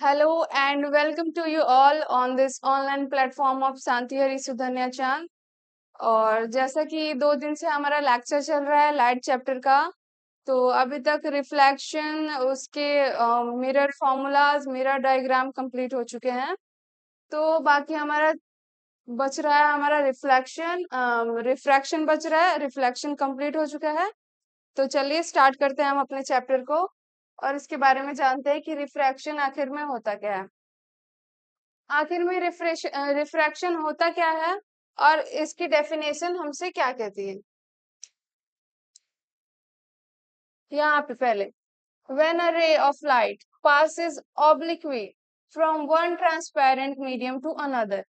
Hello and welcome to you all on this online platform of शांति हरी सुधन्या चांद। और जैसा कि 2 दिन से हमारा लेक्चर चल रहा है लाइट चैप्टर का, तो अभी तक रिफ्लेक्शन, उसके mirror formulas, mirror diagram complete हो चुके हैं। तो बाकी हमारा बच रहा है हमारा रिफ्रैक्शन बच रहा है। रिफ्लेक्शन कंप्लीट हो चुका है। तो चलिए स्टार्ट करते हैं हम अपने चैप्टर को और इसके बारे में जानते हैं कि रिफ्रैक्शन आखिर में होता क्या है। आखिर में रिफ्रैक्शन होता क्या है और इसकी डेफिनेशन हमसे क्या कहती है। यहाँ पे पहले when a ray of light passes obliquely from one transparent medium to another,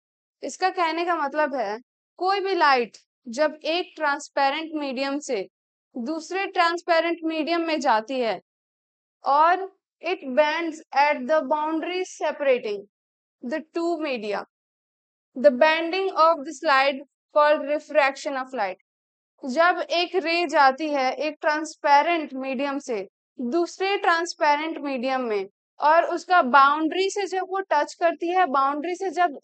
इसका कहने का मतलब है कोई भी लाइट जब एक ट्रांसपेरेंट मीडियम से दूसरे ट्रांसपेरेंट मीडियम में जाती है और it bends at the boundary separating the two media, the bending of this light called refraction of light। जब एक रे जाती है एक ट्रांसपेरेंट मीडियम से दूसरे ट्रांसपेरेंट मीडियम में और उसका बाउंड्री से जब वो टच करती है, बाउंड्री से जब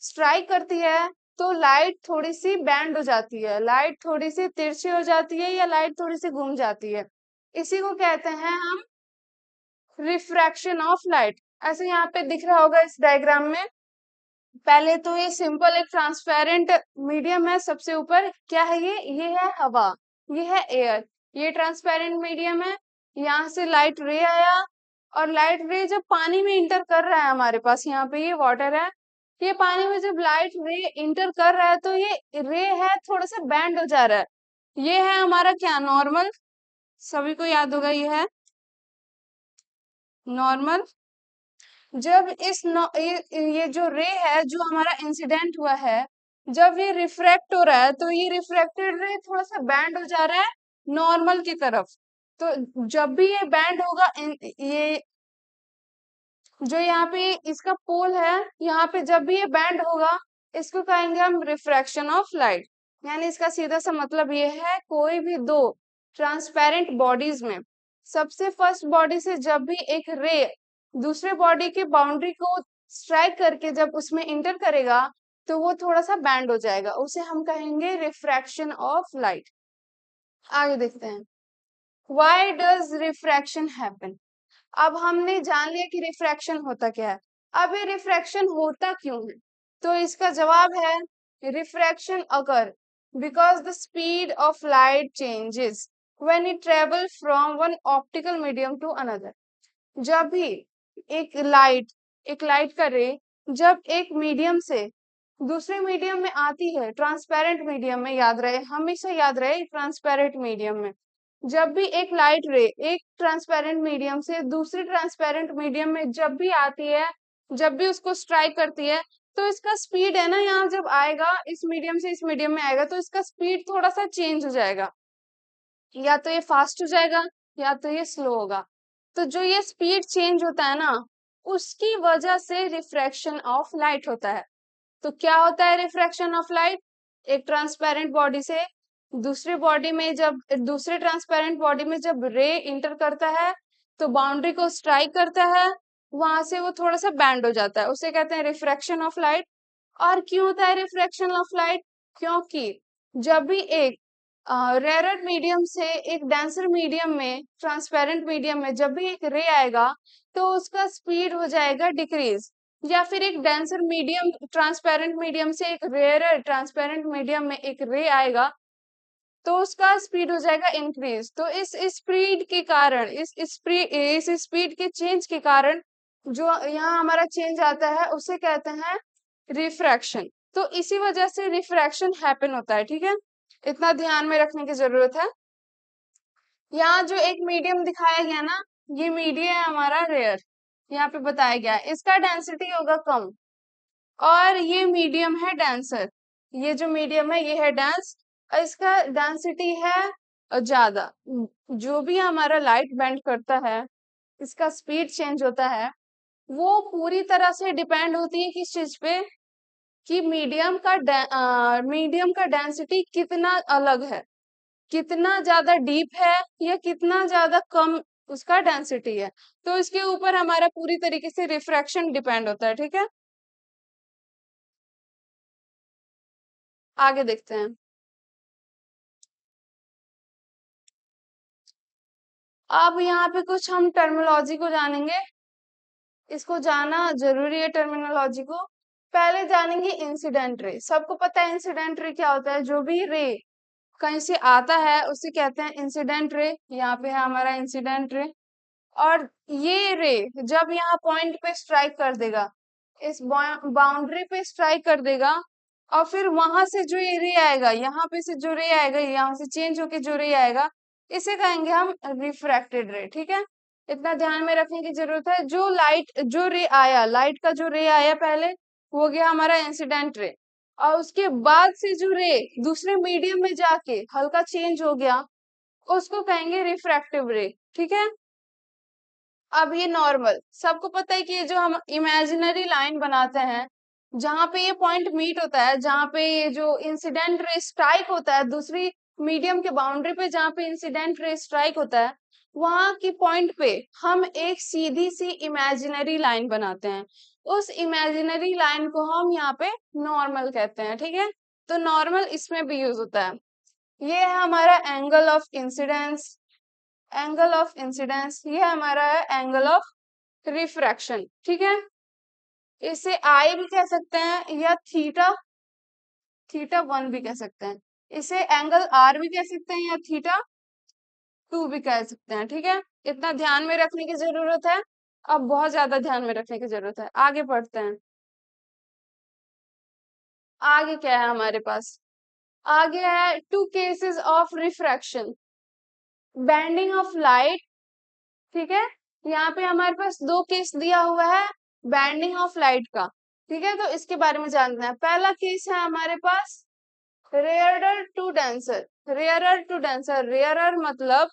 स्ट्राइक करती है, तो लाइट थोड़ी सी बैंड हो जाती है, लाइट थोड़ी सी तिरछी हो जाती है या लाइट थोड़ी सी घूम जाती है। इसी को कहते हैं हम रिफ्रैक्शन ऑफ लाइट। ऐसे यहाँ पे दिख रहा होगा इस डायग्राम में। पहले तो ये सिंपल एक ट्रांसपेरेंट मीडियम है। सबसे ऊपर क्या है, ये है हवा, ये है एयर, ये ट्रांसपेरेंट मीडियम है। यहाँ से लाइट रे आया और लाइट रे जब पानी में इंटर कर रहा है, हमारे पास यहाँ पे ये वाटर है, ये पानी में जब लाइट रे इंटर कर रहा है तो ये रे है थोड़ा सा बैंड हो जा रहा है। ये है हमारा क्या, नॉर्मल। सभी को याद होगा ये है नॉर्मल। जब ये जो रे है जो हमारा इंसिडेंट हुआ है, जब ये रिफ्रैक्ट हो रहा है तो ये रिफ्रैक्टेड रे थोड़ा सा बैंड हो जा रहा है नॉर्मल की तरफ। तो जब भी ये बैंड होगा, ये जो यहाँ पे इसका पोल है, यहाँ पे जब भी ये बैंड होगा, इसको कहेंगे हम रिफ्रैक्शन ऑफ लाइट। यानी इसका सीधा सा मतलब ये है कोई भी दो ट्रांसपेरेंट बॉडीज में सबसे फर्स्ट बॉडी से जब भी एक रे दूसरे बॉडी के बाउंड्री को स्ट्राइक करके जब उसमें इंटर करेगा, तो वो थोड़ा सा बैंड हो जाएगा, उसे हम कहेंगे रिफ्रैक्शन ऑफ लाइट। आगे देखते हैं, व्हाई डज रिफ्रैक्शन हैपन। अब हमने जान लिया कि रिफ्रैक्शन होता क्या है। अब ये रिफ्रैक्शन होता क्यों है, तो इसका जवाब है refraction occur because the speed of light changes when it travel from one optical medium to another. जब भी एक लाइट का रे जब एक मीडियम से दूसरे मीडियम में आती है, ट्रांसपेरेंट मीडियम में, याद रहे, हमेशा याद रहे ट्रांसपेरेंट मीडियम में, जब भी एक लाइट रे एक ट्रांसपेरेंट मीडियम से दूसरे ट्रांसपेरेंट मीडियम में जब भी आती है, जब भी उसको स्ट्राइक करती है, तो इसका स्पीड है ना, यहाँ जब आएगा इस मीडियम से इस मीडियम में आएगा तो इसका स्पीड थोड़ा सा चेंज हो जाएगा, या तो ये फास्ट हो जाएगा या तो ये स्लो होगा। तो जो ये स्पीड चेंज होता है ना, उसकी वजह से रिफ्रैक्शन ऑफ लाइट होता है। तो क्या होता है रिफ्रैक्शन ऑफ लाइट, एक ट्रांसपेरेंट बॉडी से दूसरे बॉडी में जब दूसरे ट्रांसपेरेंट बॉडी में जब रे इंटर करता है, तो बाउंड्री को स्ट्राइक करता है, वहां से वो थोड़ा सा बैंड हो जाता है, उसे कहते हैं रिफ्रैक्शन ऑफ लाइट। और क्यों होता है रिफ्रैक्शन ऑफ लाइट, क्योंकि जब भी एक रेयर मीडियम से एक डेंसर मीडियम में, ट्रांसपेरेंट मीडियम में जब भी एक रे आएगा, तो उसका स्पीड हो जाएगा डिक्रीज। या फिर एक डेंसर मीडियम ट्रांसपेरेंट मीडियम से एक रेयर ट्रांसपेरेंट मीडियम में एक रे आएगा, तो उसका स्पीड हो जाएगा इंक्रीज। तो इस स्पीड के कारण, इस स्पीड के चेंज के कारण जो यहाँ हमारा चेंज आता है उसे कहते हैं रिफ्रैक्शन। तो इसी वजह से रिफ्रैक्शन हैपन होता है, ठीक है, इतना ध्यान में रखने की जरूरत है। यहाँ जो एक मीडियम दिखाया गया ना, ये मीडियम है हमारा रेयर, यहाँ पे बताया गया है इसका डेंसिटी होगा कम, और ये मीडियम है डेंसर, ये जो मीडियम है ये है डेंस और इसका डेंसिटी है ज्यादा। जो भी हमारा लाइट बेंड करता है, इसका स्पीड चेंज होता है, वो पूरी तरह से डिपेंड होती है किस चीज पे, कि मीडियम का डेंसिटी कितना अलग है, कितना ज्यादा डीप है या कितना ज्यादा कम उसका डेंसिटी है। तो इसके ऊपर हमारा पूरी तरीके से रिफ्रैक्शन डिपेंड होता है, ठीक है। आगे देखते हैं। अब यहाँ पे कुछ हम टर्मिनोलॉजी को जानेंगे, इसको जानना जरूरी है टर्मिनोलॉजी को। पहले जानेंगे इंसिडेंट रे। सबको पता है इंसिडेंट रे क्या होता है, जो भी रे कहीं से आता है उसे कहते हैं इंसिडेंट रे। यहाँ पे है हमारा इंसिडेंट रे। और ये रे जब यहाँ पॉइंट पे स्ट्राइक कर देगा, इस बाउंड्री पे स्ट्राइक कर देगा, और फिर वहां से जो ये रे आएगा, यहाँ पे से जो रे आएगा, यहाँ से चेंज होके जो रे आएगा, इसे कहेंगे हम रिफ्रैक्टेड रे, ठीक है। इतना ध्यान में रखने की जरूरत है। जो लाइट जो रे आया, लाइट का जो रे आया पहले, वो गया हमारा इंसिडेंट रे। और उसके बाद से जो रे दूसरे मीडियम में जाके हल्का चेंज हो गया, उसको कहेंगे रिफ्रैक्टिव रे, ठीक है। अब ये नॉर्मल, सबको पता है कि ये जो हम इमेजिनरी लाइन बनाते हैं, जहां पे ये पॉइंट मीट होता है, जहां पे ये जो इंसिडेंट रे स्ट्राइक होता है दूसरी मीडियम के बाउंड्री पे, जहां पे इंसिडेंट रे स्ट्राइक होता है, वहां की पॉइंट पे हम एक सीधी सी इमेजिनरी लाइन बनाते हैं। उस इमेजिनरी लाइन को हम यहाँ पे नॉर्मल कहते हैं, ठीक है। तो नॉर्मल इसमें भी यूज होता है। ये है हमारा angle of incidence. Angle of incidence ये हमारा है एंगल ऑफ रिफ्रैक्शन, ठीक है। इसे आई भी कह सकते हैं या थीटा, थीटा वन भी कह सकते हैं। इसे एंगल आर भी कह सकते हैं या थीटा टू भी कह सकते हैं, ठीक है। इतना ध्यान में रखने की जरूरत है। अब बहुत ज्यादा ध्यान में रखने की जरूरत है। आगे पढ़ते हैं। आगे क्या है हमारे पास? आगे है two cases of refraction, bending of light, ठीक है। यहाँ पे हमारे पास दो केस दिया हुआ है बैंडिंग ऑफ लाइट का, ठीक है। तो इसके बारे में जानना है। पहला केस है हमारे पास rarer to denser. Rarer to denser, rarer मतलब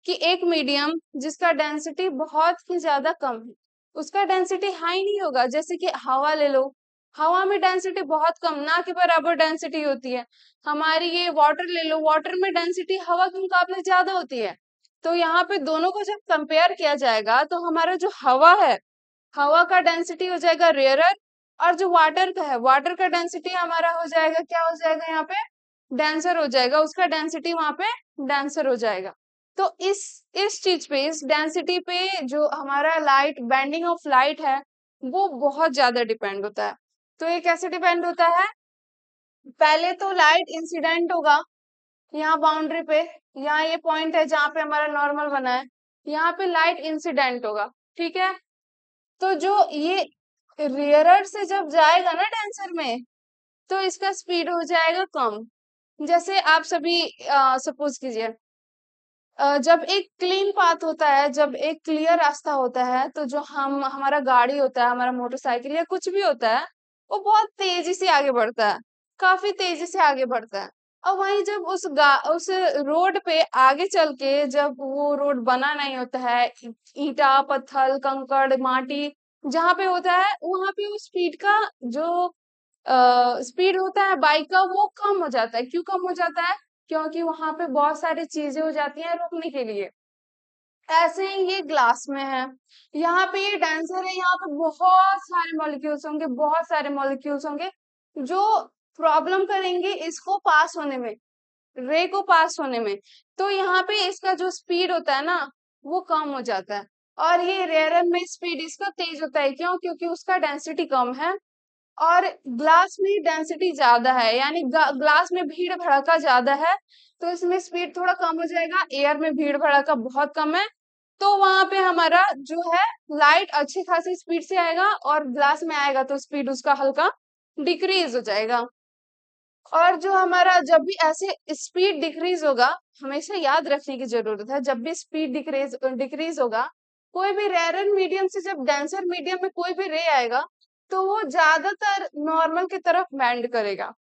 कि एक मीडियम जिसका डेंसिटी बहुत ही ज्यादा कम है, उसका डेंसिटी हाई नहीं होगा। जैसे कि हवा ले लो, हवा में डेंसिटी बहुत कम, ना के बराबर डेंसिटी होती है। हमारी ये वाटर ले लो, वाटर में डेंसिटी हवा के मुकाबले ज्यादा होती है। तो यहाँ पे दोनों को जब कंपेयर किया जाएगा, तो हमारा जो हवा है, हवा का डेंसिटी हो जाएगा रेयरर, और जो वाटर का है, वाटर का डेंसिटी हमारा हो जाएगा, क्या हो जाएगा यहाँ पे, डेंसर हो जाएगा। उसका डेंसिटी वहां पे डेंसर हो जाएगा। तो इस चीज पे, इस डेंसिटी पे जो हमारा लाइट, बेंडिंग ऑफ लाइट है, वो बहुत ज्यादा डिपेंड होता है। तो ये कैसे डिपेंड होता है? पहले तो लाइट इंसिडेंट होगा यहाँ बाउंड्री पे, यहाँ ये पॉइंट है जहाँ पे हमारा नॉर्मल बना है, यहाँ पे लाइट इंसिडेंट होगा, ठीक है। तो जो ये रेयरर से जब जाएगा ना डेंसर में, तो इसका स्पीड हो जाएगा कम। जैसे आप सभी सपोज कीजिए, जब एक क्लीन पाथ होता है, जब एक क्लियर रास्ता होता है, तो जो हम हमारा गाड़ी होता है, हमारा मोटरसाइकिल या कुछ भी होता है, वो बहुत तेजी से आगे बढ़ता है, काफी तेजी से आगे बढ़ता है। और वहीं जब उस रोड पे आगे चल के, जब वो रोड बना नहीं होता है, ईंटा पत्थर कंकड़ माटी जहाँ पे होता है, वहां पे वो स्पीड का जो स्पीड होता है बाइक का, वो कम हो जाता है। क्यों कम हो जाता है? क्योंकि वहां पे बहुत सारी चीजें हो जाती हैं रोकने के लिए। ऐसे ही ये ग्लास में है, यहाँ पे ये डेंसर है, यहाँ पे बहुत सारे मॉलिक्यूल्स होंगे, बहुत सारे मॉलिक्यूल्स होंगे जो प्रॉब्लम करेंगे इसको पास होने में, रे को पास होने में। तो यहाँ पे इसका जो स्पीड होता है ना, वो कम हो जाता है। और ये रेयर में स्पीड इसका तेज होता है। क्यों? क्योंकि उसका डेंसिटी कम है, और ग्लास में डेंसिटी ज्यादा है, यानी ग्लास में भीड़ भड़का ज्यादा है, तो इसमें स्पीड थोड़ा कम हो जाएगा। एयर में भीड़ भड़का बहुत कम है, तो वहां पे हमारा जो है लाइट अच्छी खासी स्पीड से आएगा, और ग्लास में आएगा तो स्पीड उसका हल्का डिक्रीज हो जाएगा। और जो हमारा जब भी ऐसे स्पीड डिक्रीज होगा, हमेशा याद रखने की जरूरत है, जब भी स्पीड डिक्रीज डिक्रीज होगा, कोई भी रेयर मीडियम से जब डेंसर मीडियम में कोई भी रे आएगा, तो वो ज्यादातर नॉर्मल की तरफ बेंड करेगा।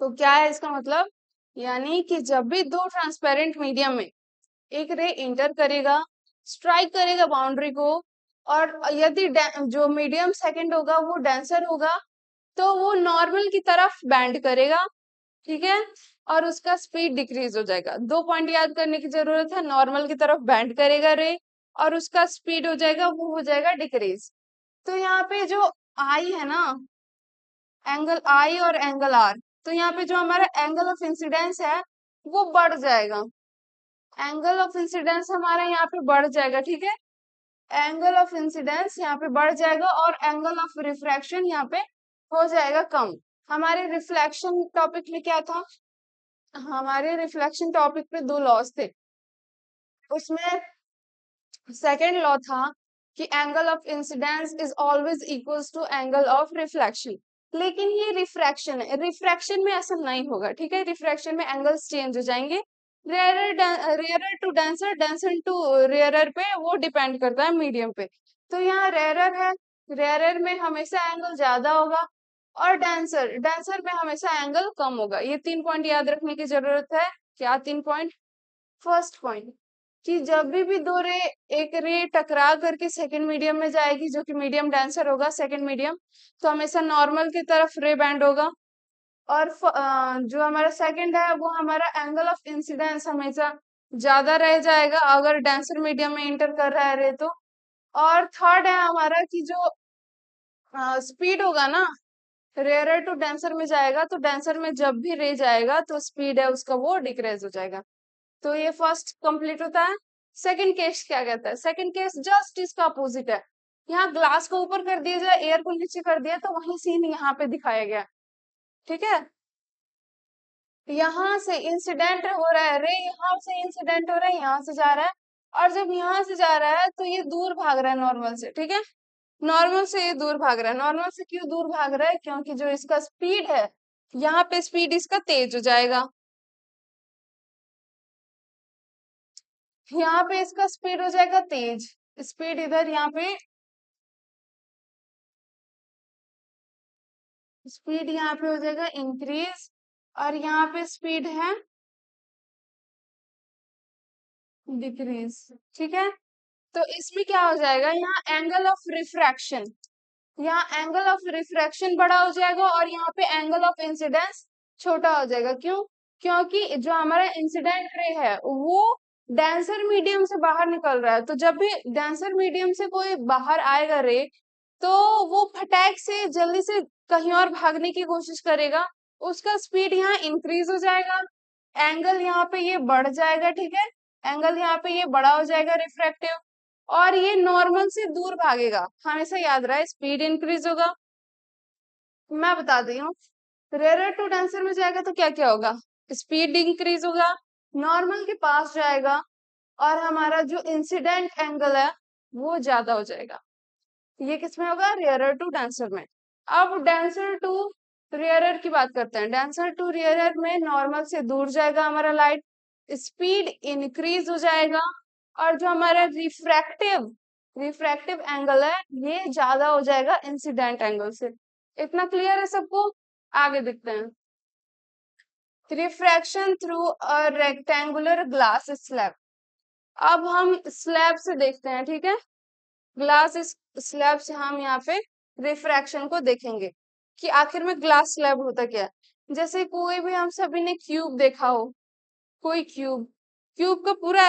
तो क्या है इसका मतलब? यानी कि जब भी दो ट्रांसपेरेंट मीडियम में एक रे इंटर करेगा, स्ट्राइक करेगा बाउंड्री को, और यदि जो मीडियम सेकंड होगा वो डेंसर होगा, तो वो नॉर्मल की तरफ बैंड करेगा, ठीक है। और उसका स्पीड डिक्रीज हो जाएगा। 2 पॉइंट याद करने की जरूरत है, नॉर्मल की तरफ बेंड करेगा रे, और उसका स्पीड हो जाएगा, वो हो जाएगा डिक्रीज। तो यहाँ पे जो आई है ना, एंगल आई और एंगल आर, तो यहाँ पे जो हमारा एंगल ऑफ इंसिडेंस है वो बढ़ जाएगा। एंगल ऑफ इंसिडेंस हमारा यहाँ पे बढ़ जाएगा, ठीक है। एंगल ऑफ इंसिडेंस यहाँ पे बढ़ जाएगा और एंगल ऑफ रिफ्रैक्शन यहाँ पे हो जाएगा कम। हमारे रिफ्लेक्शन टॉपिक में क्या था, हमारे रिफ्लेक्शन टॉपिक पे 2 लॉज थे। उसमें सेकेंड लॉ था कि angle of incidence is always equals to angle of reflection. लेकिन ये रिफ्रैक्शन है, रिफ्रैक्शन में ऐसा नहीं होगा, ठीक है। रिफ्रैक्शन में एंगल्स चेंज हो जाएंगे, rarer to denser, denser to rarer पे वो डिपेंड करता है मीडियम पे। तो यहाँ रेयरर है, रेयरर में हमेशा एंगल ज्यादा होगा, और डेंसर, डेंसर में हमेशा एंगल कम होगा। ये 3 पॉइंट याद रखने की जरूरत है। क्या 3 पॉइंट? फर्स्ट पॉइंट कि जब भी दो रे, एक रे टकरा करके सेकंड मीडियम में जाएगी जो कि मीडियम डेंसर होगा, सेकंड मीडियम, तो हमेशा नॉर्मल की तरफ रे बैंड होगा। और जो हमारा सेकंड है वो हमारा एंगल ऑफ इंसिडेंस हमेशा ज्यादा रह जाएगा अगर डेंसर मीडियम में इंटर कर रहा है रे तो। और थर्ड है हमारा कि जो स्पीड होगा ना, रेयरर टू डेंसर में जाएगा तो डेंसर में जब भी रे जाएगा तो स्पीड है उसका वो डिक्रीज हो जाएगा। तो ये फर्स्ट कंप्लीट होता है। सेकंड केस क्या कहता है? सेकंड केस जस्ट इसका अपोजिट है। यहाँ ग्लास को ऊपर कर दिया जाए, एयर को नीचे कर दिया, तो वही सीन यहाँ पे दिखाया गया, ठीक है। यहाँ से इंसिडेंट हो रहा है रे, यहाँ से इंसिडेंट हो रहा है, यहाँ से जा रहा है, और जब यहाँ से जा रहा है तो ये दूर भाग रहा है नॉर्मल से, ठीक है। नॉर्मल से ये दूर भाग रहा है। नॉर्मल से क्यों दूर भाग रहा है? क्योंकि जो इसका स्पीड है, यहाँ पे स्पीड इसका तेज हो जाएगा, यहाँ पे इसका स्पीड हो जाएगा तेज। स्पीड इधर यहाँ पे, स्पीड यहाँ पे हो जाएगा इंक्रीज, और यहाँ पे स्पीड है डिक्रीज, ठीक है। तो इसमें क्या हो जाएगा, यहाँ एंगल ऑफ रिफ्रैक्शन, यहाँ एंगल ऑफ रिफ्रैक्शन बड़ा हो जाएगा और यहाँ पे एंगल ऑफ इंसिडेंस छोटा हो जाएगा। क्यों? क्योंकि जो हमारा इंसिडेंट रे है वो डेंसर मीडियम से बाहर निकल रहा है, तो जब भी डेंसर मीडियम से कोई बाहर आएगा रे, तो वो फटाक से जल्दी से कहीं और भागने की कोशिश करेगा, उसका स्पीड यहाँ इंक्रीज हो जाएगा, एंगल यहाँ पे ये बढ़ जाएगा, ठीक है। एंगल यहाँ पे ये बड़ा हो जाएगा रिफ्रैक्टिव, और ये नॉर्मल से दूर भागेगा। हमेशा याद रहे, स्पीड इंक्रीज होगा। मैं बता दी हूँ, रेयर टू डेंसर में जाएगा तो क्या क्या होगा, स्पीड इंक्रीज होगा, नॉर्मल के पास जाएगा, और हमारा जो इंसिडेंट एंगल है वो ज्यादा हो जाएगा। ये किसमें होगा? रेयरर टू डेंसर में। अब डेंसर टू रेयरर की बात करते हैं। डेंसर टू रेयरर में नॉर्मल से दूर जाएगा हमारा लाइट, स्पीड इंक्रीज हो जाएगा, और जो हमारा रिफ्रैक्टिव रिफ्रैक्टिव एंगल है ये ज्यादा हो जाएगा इंसिडेंट एंगल से। इतना क्लियर है सबको? आगे देखते हैं। Refraction through a rectangular glass slab. अब हम स्लैब से देखते हैं, ठीक है। ग्लास स्लैब से हम यहाँ पे रिफ्रैक्शन को देखेंगे कि आखिर में ग्लास स्लैब होता क्या है। जैसे कोई भी, हम सभी ने क्यूब देखा हो, कोई क्यूब, क्यूब का पूरा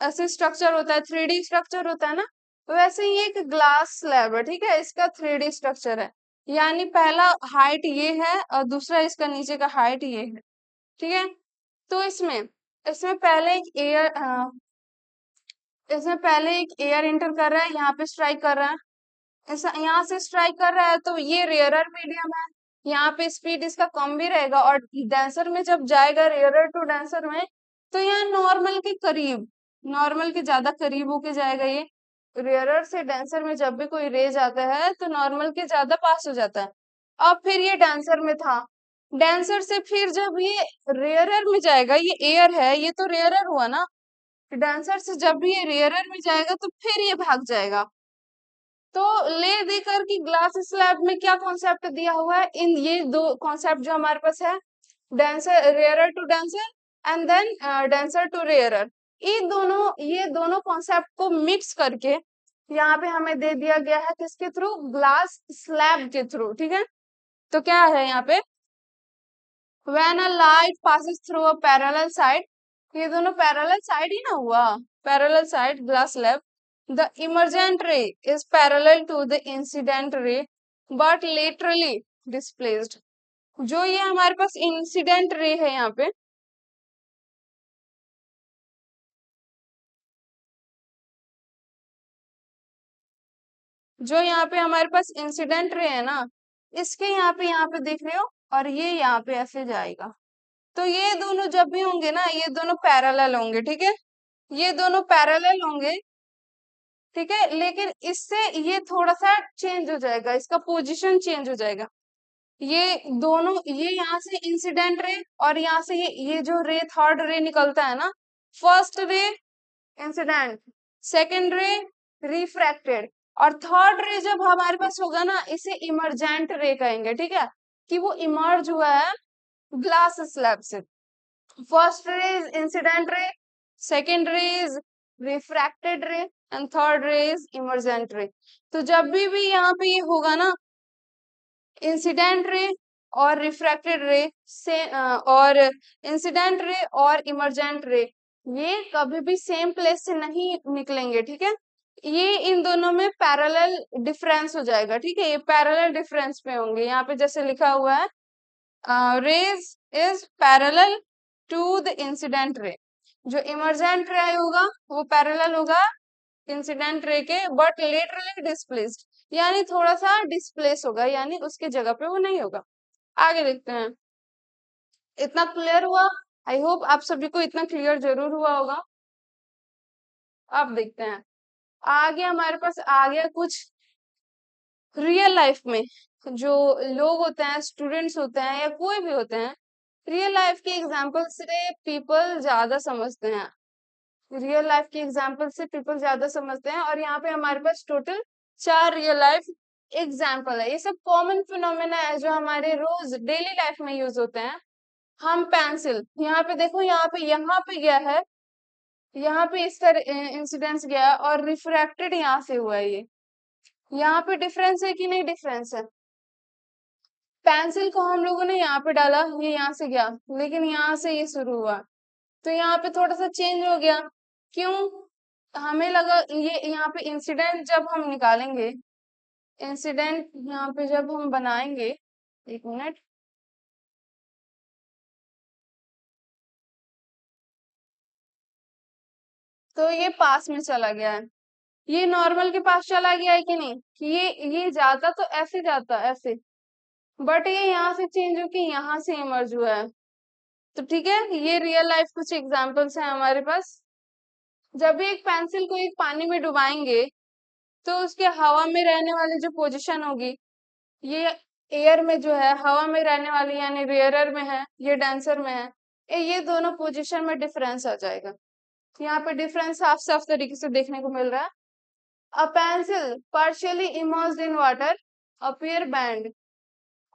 ऐसे स्ट्रक्चर होता है, 3D स्ट्रक्चर होता है ना, वैसे ही एक ग्लास स्लैब है, ठीक है। इसका 3D स्ट्रक्चर है, यानी पहला हाइट ये है और दूसरा इसका नीचे का हाइट ये है, ठीक है। तो इसमें इसमें पहले एक एयर इसमें पहले एक एयर इंटर कर रहा है, यहाँ पे स्ट्राइक कर रहा है, ऐसा यहाँ से स्ट्राइक कर रहा है, तो ये रेयरर मीडियम है, यहाँ पे स्पीड इसका कम भी रहेगा, और डेंसर में जब जाएगा रेयरर टू डेंसर में, तो यहाँ नॉर्मल के करीब, नॉर्मल के ज्यादा करीब होके जाएगा ये। रेयरर से डेंसर में जब भी कोई रे जाता है तो नॉर्मल के ज्यादा पास हो जाता है। अब फिर ये डेंसर में था, डेंसर से फिर जब ये रेयरर में जाएगा, ये एयर है, ये तो रेयरर हुआ ना, डेंसर से जब भी ये रेयरर में जाएगा तो फिर ये भाग जाएगा। तो ले देकर की ग्लास स्लैब में क्या कॉन्सेप्ट दिया हुआ है, इन ये दो कॉन्सेप्ट जो हमारे पास है, denser, rarer to denser, and then denser to rarer, ये दोनों कॉन्सेप्ट को मिक्स करके यहाँ पे हमें दे दिया गया है, किसके थ्रू? ग्लास स्लैब के थ्रू, ठीक है। तो क्या है यहाँ पे, when a light passes through a parallel side, ये दोनों पैरेलल साइड ही ना हुआ, parallel side glass slab, the emergent ray is parallel to the incident ray but laterally displaced. जो ये हमारे पास इंसिडेंट रे है यहाँ पे, जो यहाँ पे हमारे पास इंसिडेंट रे है ना, इसके यहाँ पे देख रहे हो, और ये यहाँ पे ऐसे जाएगा। तो ये दोनों जब भी होंगे ना, ये दोनों पैरेलल होंगे, ठीक है, ये दोनों पैरेलल होंगे, ठीक है, लेकिन इससे ये थोड़ा सा चेंज हो जाएगा, इसका पोजीशन चेंज हो जाएगा। ये दोनों, ये यहाँ से इंसिडेंट रे, और यहाँ से ये जो रे थर्ड रे निकलता है ना, फर्स्ट रे इंसिडेंट, सेकेंड रे रिफ्रैक्टेड, और थर्ड रे जब हमारे पास होगा ना, इसे इमरजेंट रे कहेंगे, ठीक है, कि वो इमर्ज हुआ है ग्लास स्लैब से। First ray is incident ray, second रे इज रिफ्रैक्टेड रे, एंड थर्ड रे इज इमर्जेंट रे। तो जब भी यहाँ पे ये होगा ना, इंसिडेंट रे और रिफ्रैक्टेड रे से और इंसिडेंट रे और इमर्जेंट रे, ये कभी भी सेम प्लेस से नहीं निकलेंगे, ठीक है, ये इन दोनों में पैरेलल डिफरेंस हो जाएगा, ठीक है, ये पैरेलल डिफरेंस पे होंगे। यहाँ पे जैसे लिखा हुआ है, rays is parallel to the incident ray, जो इमर्जेंट रे होगा वो पैरेलल होगा इंसिडेंट रे के, बट लेटरली डिस्प्लेस्ड, यानी थोड़ा सा डिस्प्लेस होगा, यानी उसके जगह पे वो नहीं होगा। आगे देखते हैं। इतना क्लियर हुआ? आई होप आप सभी को इतना क्लियर जरूर हुआ होगा। अब देखते हैं आगे, हमारे पास आ गया कुछ रियल लाइफ में जो लोग होते हैं, स्टूडेंट्स होते हैं या कोई भी होते हैं, रियल लाइफ के एग्जाम्पल से पीपल ज्यादा समझते हैं, रियल लाइफ के एग्जाम्पल से पीपल ज्यादा समझते हैं। और यहाँ पे हमारे पास टोटल 4 रियल लाइफ एग्जाम्पल है। ये सब कॉमन फिनोमेना है जो हमारे रोज डेली लाइफ में यूज होते हैं। हम पेंसिल, यहाँ पे देखो, यहाँ पे गया है, यहाँ पे इस तरह इंसिडेंस गया है, और रिफ्रैक्टेड यहाँ से हुआ है। ये यहाँ पे डिफरेंस है कि नहीं, डिफरेंस है। पेंसिल को हम लोगों ने यहाँ पे डाला, ये यहाँ से गया, लेकिन यहाँ से ये शुरू हुआ, तो यहाँ पे थोड़ा सा चेंज हो गया। क्यों? हमें लगा ये यहाँ पे इंसिडेंट जब हम निकालेंगे, इंसिडेंट यहाँ पे जब हम बनाएंगे, एक मिनट, तो ये पास में चला गया है, ये नॉर्मल के पास चला गया है कि नहीं, कि ये जाता तो ऐसे जाता ऐसे, बट ये यहाँ से चेंज होके यहाँ से इमर्ज हुआ है। तो ठीक है, ये रियल लाइफ कुछ एग्जांपल्स हैं हमारे पास। जब भी एक पेंसिल को एक पानी में डुबाएंगे, तो उसके हवा में रहने वाली जो पोजीशन होगी, ये एयर में जो है हवा में रहने वाली, यानी रेयरर में है, ये डेंसर में है, ये दोनों पोजीशन में डिफरेंस आ जाएगा। यहाँ पे डिफरेंस साफ साफ तरीके से देखने को मिल रहा है। A pencil partially immersed in water appear bend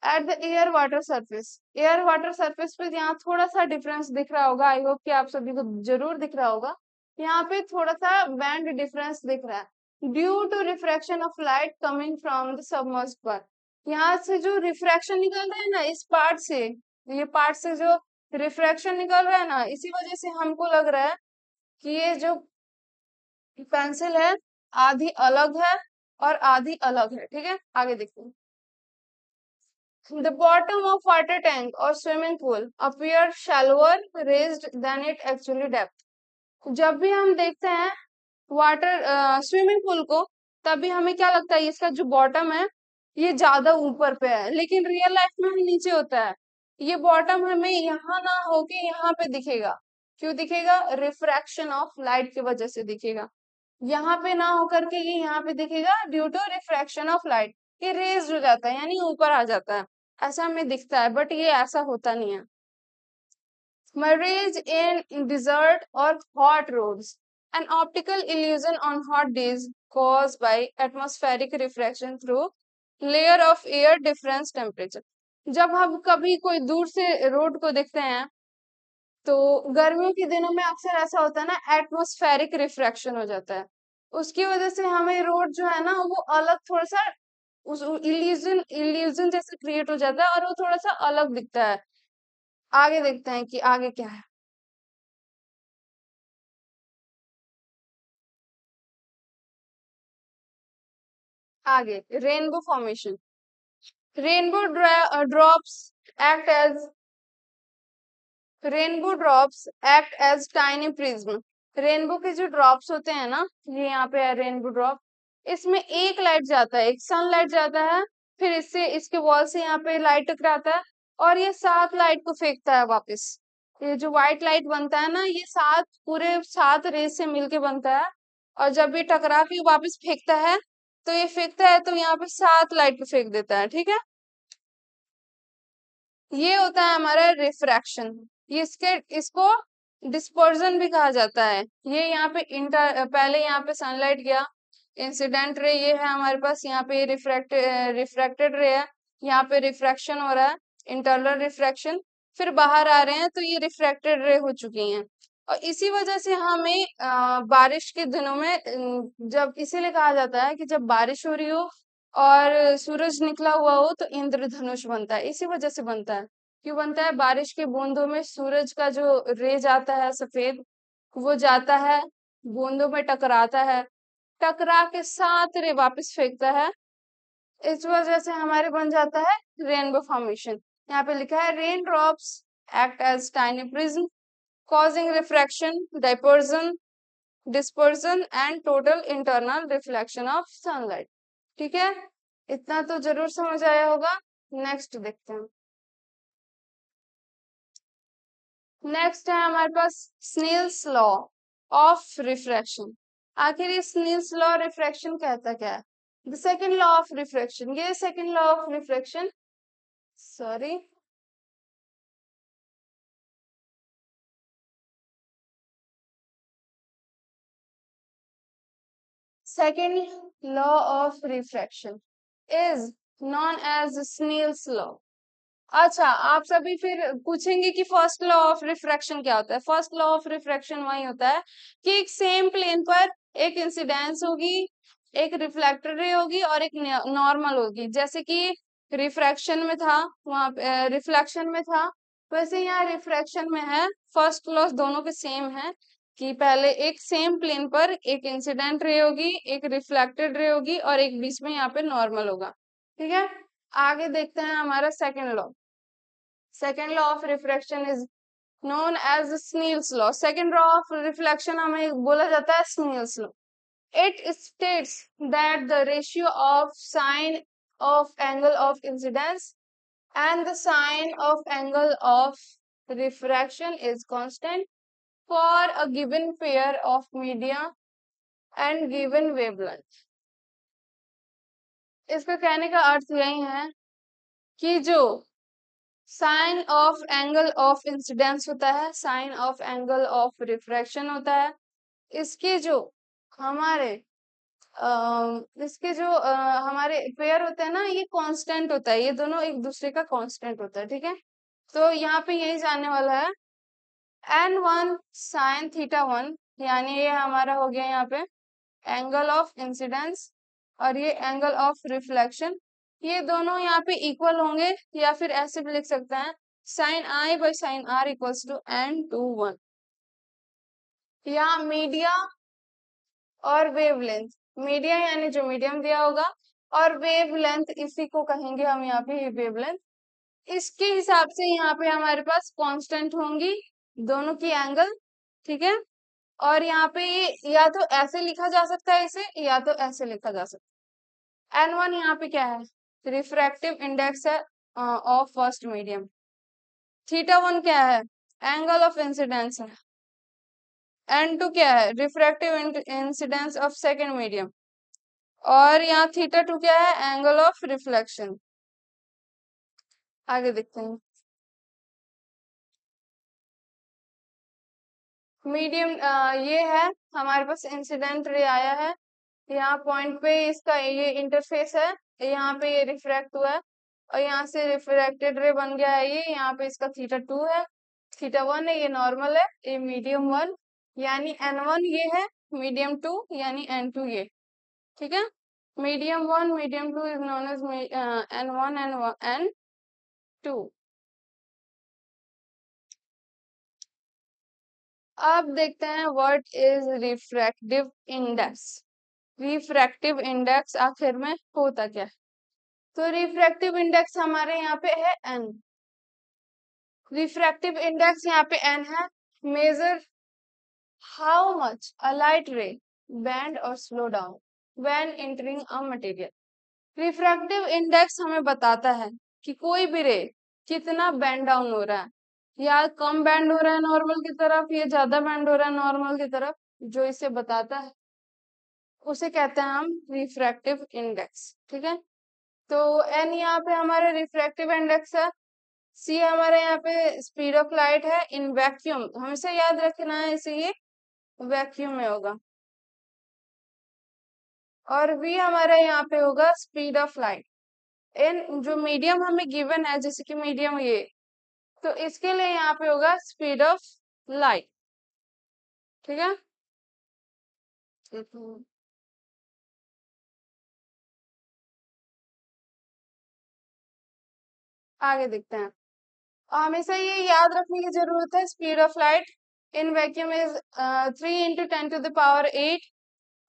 at the air water surface। Air water surface पे यहाँ थोड़ा सा डिफरेंस दिख रहा होगा, आई होप कि आप सभी को जरूर दिख रहा होगा। यहाँ पे थोड़ा सा बैंड डिफरेंस दिख रहा है, due to refraction of light coming from the submerged part. यहाँ से जो रिफ्रैक्शन निकल रहा है ना, इस पार्ट से, ये पार्ट से जो रिफ्रैक्शन निकल रहा है ना, इसी वजह से हमको लग रहा है कि ये जो पेंसिल है आधी अलग है और आधी अलग है, ठीक है। आगे देखते हैं। The bottom of water tank or swimming pool appear shallower raised than it actually depth। जब भी हम देखते हैं वाटर स्विमिंग पूल को, तभी हमें क्या लगता है, इसका जो बॉटम है ये ज्यादा ऊपर पे है, लेकिन रियल लाइफ में नीचे होता है। ये बॉटम हमें यहाँ ना होके यहाँ पे दिखेगा। क्यों दिखेगा? रिफ्रैक्शन ऑफ लाइट की वजह से दिखेगा। यहाँ पे ना होकर के ये यहाँ पे दिखेगा due to refraction of light, ये रेज हो जाता है, यानी ऊपर आ जाता है, ऐसा हमें दिखता है, बट ये ऐसा होता नहीं है। Marriage in desert or hot roads, an optical illusion on hot days caused by atmospheric refraction through layer of air difference temperature। जब हम कभी कोई दूर से रोड को देखते हैं, तो गर्मियों के दिनों में अक्सर ऐसा होता है ना, एटमॉस्फेरिक रिफ्रैक्शन हो जाता है, उसकी वजह से हमें रोड जो है ना वो अलग थोड़ा सा, उस इल्यूजन इल्यूजन जैसे क्रिएट हो जाता है, और वो थोड़ा सा अलग दिखता है। आगे देखते हैं कि आगे क्या है। आगे rainbow formation. Rainbow drops act as rainbow drops act as tiny prism. Rainbow के जो ड्रॉप्स होते हैं ना, ये यहाँ पे है रेनबो ड्रॉप। इसमें एक लाइट जाता है, एक सनलाइट जाता है, फिर इससे इसके वॉल से यहाँ पे लाइट टकराता है, और ये 7 लाइट को फेंकता है वापस। ये जो व्हाइट लाइट बनता है ना, ये पूरे 7 रेस से मिलके बनता है। और जब ये टकरा के वापस फेंकता है, तो ये फेंकता है तो यहाँ पे 7 लाइट को फेंक देता है, ठीक है। ये होता है हमारा रिफ्रैक्शन। ये इसको डिस्पर्जन भी कहा जाता है। ये यहाँ पे पहले यहाँ पे सनलाइट गया, इंसिडेंट रे ये है हमारे पास, यहाँ पे रिफ्रैक्टेड रे है, यहाँ पे रिफ्रैक्शन हो रहा है, इंटरनल रिफ्रैक्शन। फिर बाहर आ रहे हैं तो ये रिफ्रैक्टेड रे हो चुकी हैं। और इसी वजह से हमें बारिश के दिनों में जब इसीलिए कहा जाता है कि जब बारिश हो रही हो और सूरज निकला हुआ हो तो इंद्रधनुष बनता है। इसी वजह से बनता है। क्यों बनता है? बारिश की बूंदों में सूरज का जो रे जाता है सफेद, वो जाता है, बूंदों में टकराता है, टकरा के 7 रे वापस फेंकता है। इस वजह से हमारे बन जाता है रेनबो फॉर्मेशन। यहाँ पे लिखा है rain drops act as tiny prism causing refraction, dispersion and total internal reflection of sunlight। ठीक है, इतना तो जरूर समझ आया होगा। नेक्स्ट देखते हैं। नेक्स्ट है हमारे पास स्नेल्स लॉ ऑफ रिफ्रैक्शन। आखिर ये स्नेल्स लॉ रिफ्रैक्शन कहता क्या है? The second law of refraction, ये second law of refraction, sorry, second law of refraction is known as Snell's law। अच्छा, आप सभी फिर पूछेंगे कि फर्स्ट लॉ ऑफ रिफ्रैक्शन क्या होता है। फर्स्ट लॉ ऑफ रिफ्रैक्शन वही होता है कि एक सेम प्लेन पर एक इंसिडेंस होगी, एक रिफ्लेक्टेड रे होगी और एक नॉर्मल होगी। जैसे कि रिफ्रैक्शन में था, वहां रिफ्लेक्शन में था, वैसे यहाँ रिफ्रैक्शन में है। फर्स्ट लॉ दोनों के सेम है कि पहले एक सेम प्लेन पर एक इंसिडेंट रे होगी, एक रिफ्लेक्टेड रे होगी और एक बीच में यहाँ पे नॉर्मल होगा। ठीक है, आगे देखते हैं हमारा second law. Second law of refraction is known as Snell's law. Second law of reflection हमें बोला जाता है Snell's law. It states that the ratio of sine of angle of incidence and the sine of angle of refraction is constant for a given pair of media and given wavelength। इसका कहने का अर्थ यही है कि जो sine of angle of incidence होता है, sine of angle of refraction होता है, इसके जो हमारे इसके जो हमारे पेयर होते हैं ना, ये कांस्टेंट होता है, ये दोनों एक दूसरे का कांस्टेंट होता है। ठीक है, तो यहाँ पे यही जानने वाला है n1 साइन थीटा 1, यानी ये हमारा हो गया यहाँ पे एंगल ऑफ इंसिडेंस, और ये एंगल ऑफ रिफ्लेक्शन। ये दोनों यहाँ पे इक्वल होंगे, या फिर ऐसे भी लिख सकते हैं sine i by sine r equals to n2 1। यहाँ मीडिया और वेवलेंथ, मीडिया यानी जो मीडियम दिया होगा, और वेवलेंथ इसी को कहेंगे हम यहाँ पे वेवलेंथ। इसके हिसाब से यहाँ पे हमारे पास कांस्टेंट होंगी दोनों की एंगल। ठीक है, और यहाँ पे ये या तो ऐसे लिखा जा सकता है इसे, या तो ऐसे लिखा जा सकता है। n1 यहाँ पे क्या है? रिफ्रैक्टिव इंडेक्स है ऑफ फर्स्ट मीडियम। थीटा 1 क्या है? एंगल ऑफ इंसिडेंस है। n2 क्या है? Refractive incidence of second medium. और यहाँ थीटा 2 क्या है? Angle of reflection. आगे देखते हैं। मीडियम ये है हमारे पास इंसिडेंट रे आया है, यहाँ पॉइंट पे इसका ये इंटरफेस है, यहाँ पे ये रिफ्रैक्ट हुआ है, और यहाँ से रिफ्रैक्टेड रे बन गया है। ये यहाँ पे इसका थीटा 2 है, थीटा 1 है, ये नॉर्मल है, ये मीडियम 1 यानी n1 ये है, मीडियम 2 यानी n2 ये। ठीक है, medium 1 medium 2 is known as n1 and n2। अब देखते हैं what is refractive index. Refractive index आखिर में होता क्या है? तो रिफ्रैक्टिव इंडेक्स हमारे यहाँ पे है एन। रिफ्रैक्टिव इंडेक्स यहाँ पे एन है। Measure how much a light ray bend और slow down when entering a material. Refractive index हमें बताता है कि कोई भी रे कितना बेंड डाउन हो रहा है, या कम बेंड हो रहा है नॉर्मल की तरफ, या ज्यादा बेंड हो रहा है नॉर्मल की तरफ। जो इसे बताता है उसे कहते हैं हम रिफ्रैक्टिव इंडेक्स। ठीक है, तो एन यहाँ पे हमारे रिफ्रैक्टिव इंडेक्स है। सी हमारे यहाँ पे स्पीड ऑफ लाइट है इन वैक्यूम, हमेशा याद रखना है इसे, ये वैक्यूम में होगा। और वी हमारे यहाँ पे होगा स्पीड ऑफ लाइट इन जो मीडियम हमें गिवन है, जैसे कि मीडियम ये, तो इसके लिए यहाँ पे होगा स्पीड ऑफ लाइट। ठीक है, आगे देखते हैं। हमेशा ये याद रखने की जरूरत है, speed of light in vacuum is 3 × 10⁸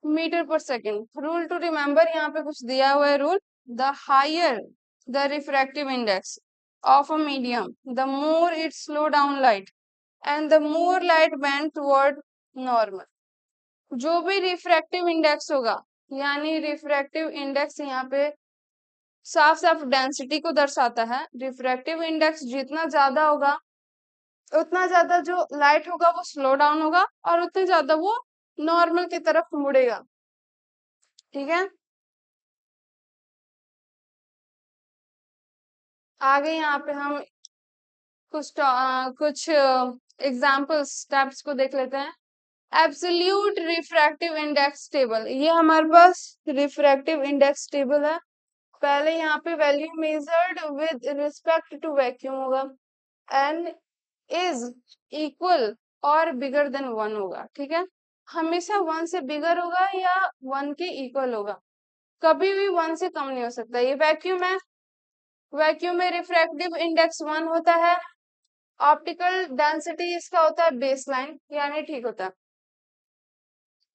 metre per second. Rule to remember, यहाँ पे कुछ दिया हुआ है rule. The higher the refractive index of a medium the more it slow down light and the more light bend toward normal. जो भी refractive index होगा, यानी रिफ्रैक्टिव इंडेक्स यहाँ पे साफ साफ डेंसिटी को दर्शाता है। रिफ्रैक्टिव इंडेक्स जितना ज्यादा होगा उतना ज्यादा जो लाइट होगा वो स्लो डाउन होगा, और उतने ज्यादा वो नॉर्मल की तरफ मुड़ेगा। ठीक है, आगे यहाँ पे हम कुछ एग्जाम्पल्स स्टेप्स को देख लेते हैं। एब्सोल्यूट रिफ्रैक्टिव इंडेक्स टेबल, ये हमारे पास रिफ्रैक्टिव इंडेक्स टेबल है। पहले यहाँ पे value measured with respect to vacuum होगा, एन इज इक्वल और बिगर देन 1 होगा। ठीक है, हमेशा 1 से बिगर होगा या 1 के इक्वल होगा, कभी भी 1 से कम नहीं हो सकता। ये वैक्यूम है, वैक्यूम में रिफ्रैक्टिव इंडेक्स 1 होता है। ऑप्टिकल डेंसिटी इसका होता है बेसलाइन, यानी ठीक होता है।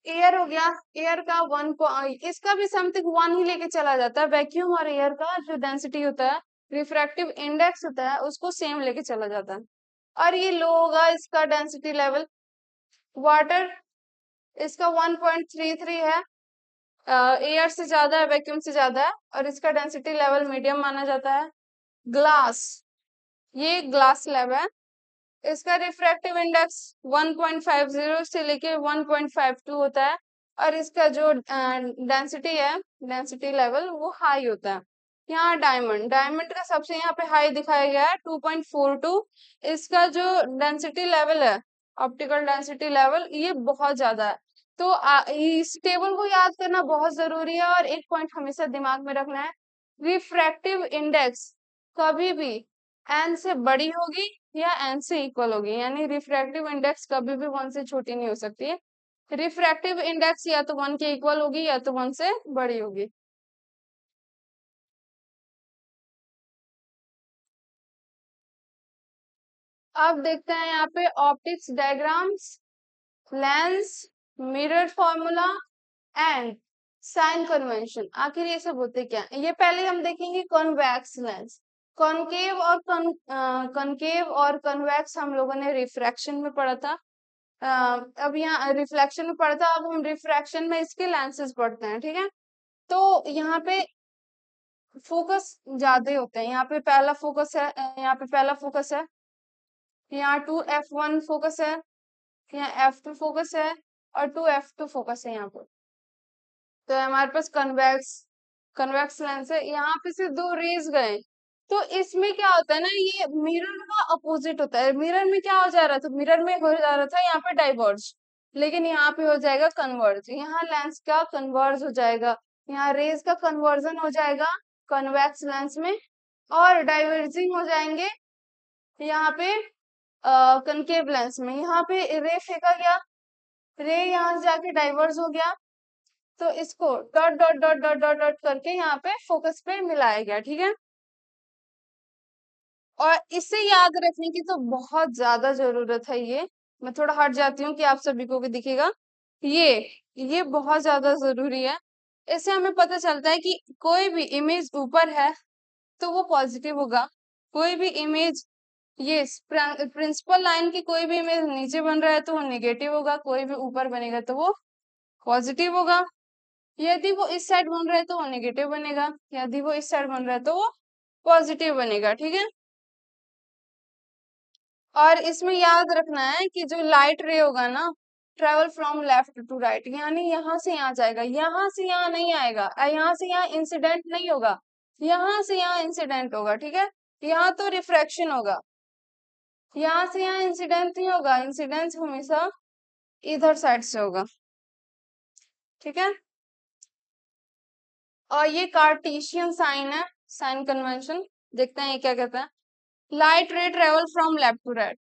एयर हो गया, एयर का 1, इसका भी समथिंग 1 ही लेके चला जाता है। वैक्यूम और एयर का जो डेंसिटी होता है, रिफ्रैक्टिव इंडेक्स होता है, उसको सेम लेके चला जाता है। और ये लो होगा इसका डेंसिटी लेवल। वाटर इसका 1.33 है, एयर से ज्यादा है, वैक्यूम से ज्यादा है, और इसका डेंसिटी लेवल मीडियम माना जाता है। ग्लास, ये ग्लास स्लैब है, इसका रिफ्रैक्टिव इंडेक्स 1.50 से लेके 1.52 होता है, और इसका जो डेंसिटी है, डेंसिटी लेवल वो हाई होता है। यहाँ डायमंड, डायमंड का सबसे यहाँ पे हाई दिखाया गया है 2.42। इसका जो डेंसिटी लेवल है, ऑप्टिकल डेंसिटी लेवल, ये बहुत ज्यादा है। तो इस टेबल को याद करना बहुत जरूरी है, और एक पॉइंट हमेशा दिमाग में रखना है, रिफ्रैक्टिव इंडेक्स कभी भी एन से बड़ी होगी या एन से इक्वल होगी, यानी रिफ्रैक्टिव इंडेक्स कभी भी 1 से छोटी नहीं हो सकती है। रिफ्रैक्टिव इंडेक्स या तो 1 के इक्वल होगी या तो 1 से बड़ी होगी। अब देखते हैं यहाँ पे optics diagrams, lens, mirror formula and sign convention. आखिर ये सब होते क्या हैं? ये पहले हम देखेंगे कॉन्वेक्स लेंस। कॉनकेव और कन्वेक्स हम लोगों ने रिफ्रैक्शन में पढ़ा था। अब यहाँ रिफ्लेक्शन में पढ़ा था, अब हम रिफ्रैक्शन में इसके लेंसेज पढ़ते हैं। ठीक है, तो यहाँ पे फोकस ज्यादा होते हैं। यहाँ पे पहला फोकस है, यहाँ पे पहला फोकस है, यहाँ 2f1 फोकस है, यहाँ f2 फोकस है, और 2f2 फोकस है यहाँ पर। तो हमारे पास कन्वेक्स कन्वेक्स लेंस है, यहाँ पे से दो रेज गए, तो इसमें क्या होता है ना, ये मिरर का अपोजिट होता है। मिरर में क्या हो जा रहा था, मिरर में हो जा रहा था यहाँ पे डाइवर्ज, लेकिन यहाँ पे हो जाएगा कन्वर्ज। यहाँ लेंस का कन्वर्ज हो जाएगा, यहाँ रेज का कन्वर्जन हो जाएगा कन्वेक्स लेंस में, और डाइवर्जिंग हो जाएंगे यहाँ पे कनकेव लेंस में। यहाँ पे रे फेंका गया, रे यहाँ से जाके डाइवर्ज हो गया, तो इसको dot dot dot dot dot dot करके यहाँ पे फोकस पे मिलाया गया। ठीक है, और इसे याद रखने की तो बहुत ज्यादा जरूरत है ये, मैं थोड़ा हट जाती हूँ कि आप सभी को भी दिखेगा। ये ये बहुत ज्यादा जरूरी है। इससे हमें पता चलता है कि कोई भी इमेज ऊपर है तो वो पॉजिटिव होगा, कोई भी इमेज, ये प्रिंसिपल लाइन की कोई भी इमेज नीचे बन रहा है तो वो नेगेटिव होगा, कोई भी ऊपर बनेगा तो वो पॉजिटिव होगा। यदि वो इस साइड बन रहा है तो वो नेगेटिव बनेगा, यदि वो इस साइड बन रहा है तो वो पॉजिटिव बनेगा। ठीक है। और इसमें याद रखना है कि जो लाइट रे होगा ना, travel from left to right, यानी यहाँ से यहाँ जाएगा, यहाँ से यहाँ नहीं आएगा, यहाँ से यहाँ इंसिडेंट नहीं होगा, यहाँ से यहाँ इंसिडेंट होगा। ठीक है। यहाँ तो रिफ्रैक्शन होगा, यहाँ से यहाँ इंसिडेंट नहीं होगा, इंसिडेंस हमेशा इधर साइड से होगा। ठीक है। और ये कार्टेशियन साइन है, साइन कन्वेंशन। देखते हैं ये क्या कहता है। Light ray travel from left to right,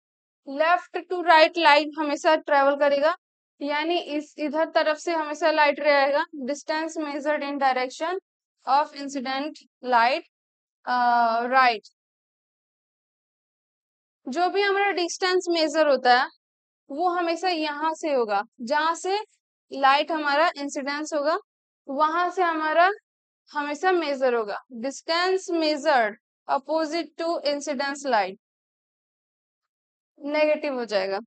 left to right light हमेशा ट्रेवल करेगा, यानी इस इधर तरफ से हमेशा लाइट रे आएगा। Distance measured in direction of incident light right, जो भी हमारा डिस्टेंस मेजर होता है वो हमेशा यहाँ से होगा, जहां से लाइट हमारा इंसिडेंस होगा वहां से हमारा हमेशा मेजर होगा। Distance measured opposite to incidence light negative हो जाएगा।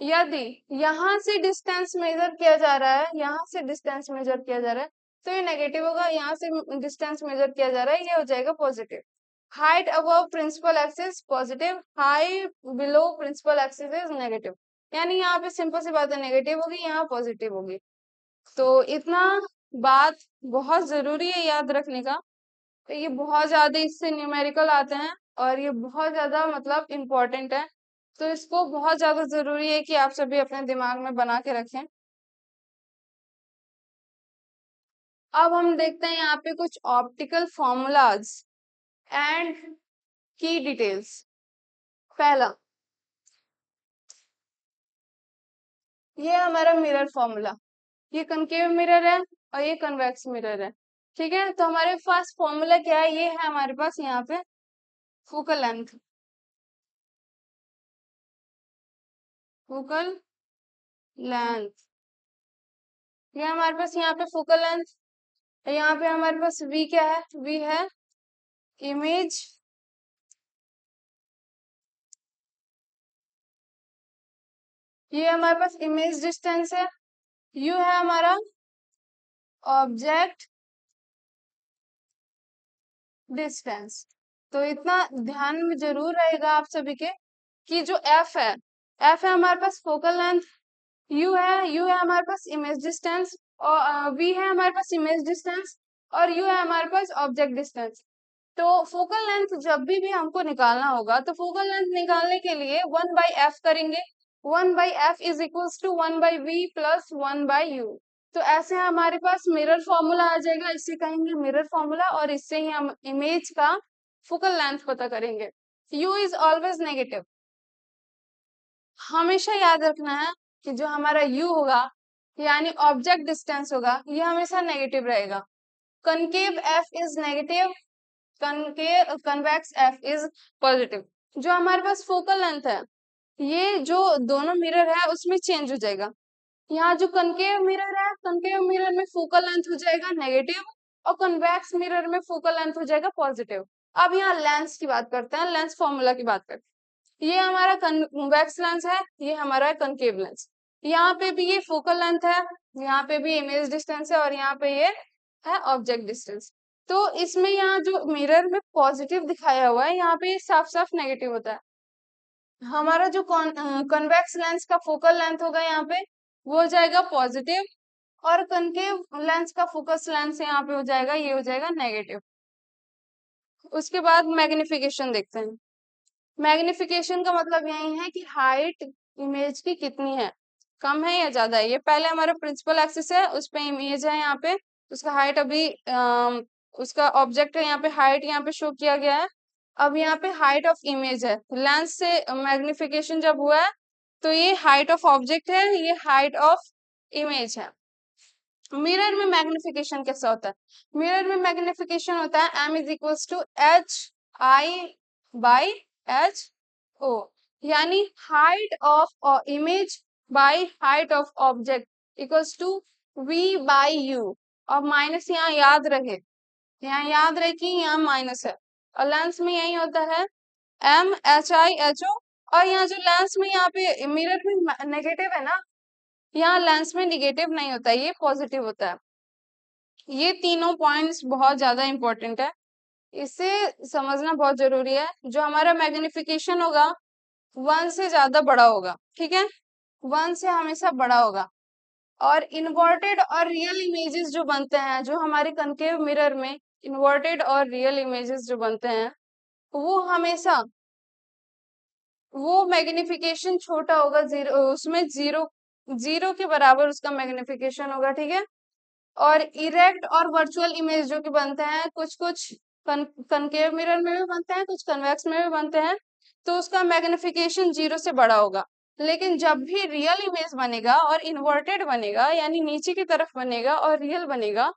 यदि यहाँ से डिस्टेंस मेजर किया जा रहा है, यहाँ से डिस्टेंस मेजर किया जा रहा है तो ये नेगेटिव होगा, यहाँ से डिस्टेंस मेजर किया जा रहा है ये हो जाएगा positive. Height above principal axis positive, high below principal axis is negative, यानी यहाँ पे सिंपल सी बात है, नेगेटिव होगी, यहाँ पॉजिटिव होगी। तो इतना बात बहुत जरूरी है याद रखने का। तो ये बहुत ज्यादा इससे न्यूमेरिकल आते हैं और ये बहुत ज्यादा मतलब इम्पोर्टेंट है, तो इसको बहुत ज्यादा जरूरी है कि आप सभी अपने दिमाग में बना के रखें। अब हम देखते हैं यहाँ पे कुछ ऑप्टिकल फॉर्मूलाज एंड की डिटेल्स। पहला, ये हमारा मिरर फॉर्मूला, ये कनकेव मिरर है और ये कन्वेक्स मिरर है। ठीक है। तो हमारे पास फॉर्मूला क्या है, ये है हमारे पास यहाँ पे फोकल लेंथ, फोकल लेंथ, ये हमारे पास यहाँ पे फोकल लेंथ, यहाँ पे हमारे पास v क्या है, v है इमेज, ये हमारे पास इमेज डिस्टेंस है, u है हमारा ऑब्जेक्ट डिस्टेंस। तो इतना ध्यान में जरूर रहेगा आप सभी के कि जो f है, f है हमारे पास फोकल लेंथ, u है हमारे पास इमेज डिस्टेंस, और v है हमारे पास इमेज डिस्टेंस, और u है हमारे पास ऑब्जेक्ट डिस्टेंस। तो फोकल लेंथ जब भी हमको निकालना होगा तो फोकल लेंथ निकालने के लिए 1/f करेंगे, 1/f is equals to 1/v plus 1/u। तो ऐसे हमारे पास मिरर फॉर्मूला आ जाएगा, इसे कहेंगे मिरर फॉर्मूला, और इससे ही हम इमेज का फोकल लेंथ पता करेंगे। u इज ऑलवेज नेगेटिव, हमेशा याद रखना है कि जो हमारा u होगा यानी ऑब्जेक्ट डिस्टेंस होगा ये हमेशा नेगेटिव रहेगा। Concave f is negative, convex F is positive. जो हमारे पास फोकल लेंथ है ये जो दोनों मिरर है उसमें चेंज हो जाएगा। यहाँ जो कनकेव मिरर है, कनकेव मिरर में फोकल लेंथ हो जाएगा नेगेटिव, और कन्वेक्स मिरर में फोकल लेंथ हो जाएगा पॉजिटिव। अब यहाँ लेंस की बात करते हैं, लेंस फॉर्मूला की बात करते हैं। ये हमारा कन्वेक्स लेंस है, ये हमारा कनकेव लेंस। यहाँ पे भी ये फोकल लेंथ है, यहाँ पे भी इमेज डिस्टेंस है, और यहाँ पे ये है ऑब्जेक्ट डिस्टेंस। तो इसमें यहाँ जो मिरर में पॉजिटिव दिखाया हुआ है यहाँ पे साफ साफ नेगेटिव होता है। हमारा जो कन्वेक्स लेंस का फोकल लेंथ होगा यहाँ पे वो हो जाएगा पॉजिटिव, और कनकेव लेंस का फोकस लेंस यहाँ पे हो जाएगा, ये हो जाएगा नेगेटिव। उसके बाद मैग्निफिकेशन देखते हैं। मैग्निफिकेशन का मतलब यही है कि हाइट इमेज की कितनी है, कम है या ज्यादा है। ये पहले हमारा प्रिंसिपल एक्सिस है, उस पे इमेज है यहाँ पे, उसका हाइट अभी उसका ऑब्जेक्ट है यहाँ पे, हाइट यहाँ पे शो किया गया है। अब यहाँ पे हाइट ऑफ इमेज है, लेंस से मैग्निफिकेशन जब हुआ है तो ये हाइट ऑफ ऑब्जेक्ट है, ये हाइट ऑफ इमेज है। मिरर में मैग्निफिकेशन कैसा होता है, मिरर में मैग्निफिकेशन होता है m is equals to h i by h o। यानी height of image by height of object equals to v by u. और माइनस यहाँ याद रहे, यहाँ याद रहे कि यहाँ माइनस है, और लेंस में यही होता है MHIHO। और यहाँ जो लेंस में यहाँ पे मिरर में नेगेटिव है ना, यहाँ लेंस में निगेटिव नहीं होता है, ये पॉजिटिव होता है। ये तीनों पॉइंट्स बहुत ज्यादा इंपॉर्टेंट है, इसे समझना बहुत जरूरी है। जो हमारा मैग्निफिकेशन होगा 1 से ज्यादा बड़ा होगा, ठीक है, 1 से हमेशा बड़ा होगा। और इन्वर्टेड और रियल इमेजेस जो बनते हैं, जो हमारे कनकेव मिरर में इन्वर्टेड और रियल इमेजेस जो बनते हैं, वो हमेशा वो मैग्निफिकेशन छोटा होगा, जीरो, उसमें जीरो जीरो के बराबर उसका मैग्निफिकेशन होगा, ठीक है। और इरेक्ट और वर्चुअल इमेज जो कि बनते हैं, कुछ कुछ कनकेव मिरर में भी बनते हैं, कुछ कन्वेक्स में भी बनते हैं, तो उसका मैग्निफिकेशन 0 से बड़ा होगा। लेकिन जब भी रियल इमेज बनेगा और इन्वर्टेड बनेगा, यानी नीचे की तरफ बनेगा और रियल बनेगा,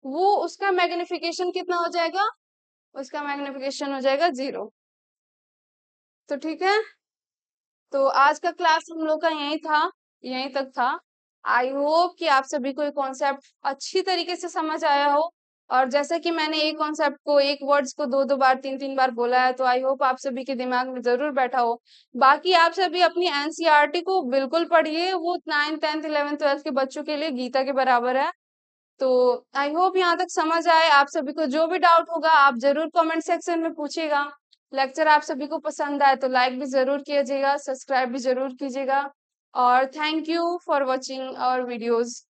वो उसका मैग्निफिकेशन कितना हो जाएगा, उसका मैग्निफिकेशन हो जाएगा 0। तो ठीक है, तो आज का क्लास हम लोग का यही था, यहीं तक था। आई होप कि आप सभी को ये कॉन्सेप्ट अच्छी तरीके से समझ आया हो। और जैसा कि मैंने एक कॉन्सेप्ट को, एक वर्ड्स को दो दो बार, तीन तीन बार बोला है, तो आई होप आप सभी के दिमाग में जरूर बैठा हो। बाकी आप सभी अपनी एनसीईआरटी को बिल्कुल पढ़िए, वो 9th 10th 11th 12th के बच्चों के लिए गीता के बराबर है। तो आई होप यहाँ तक समझ आए। आप सभी को जो भी डाउट होगा आप जरूर कमेंट सेक्शन में पूछिएगा। लेक्चर आप सभी को पसंद आए तो लाइक भी जरूर कीजिएगा, सब्सक्राइब भी जरूर कीजिएगा। और thank you for watching our videos.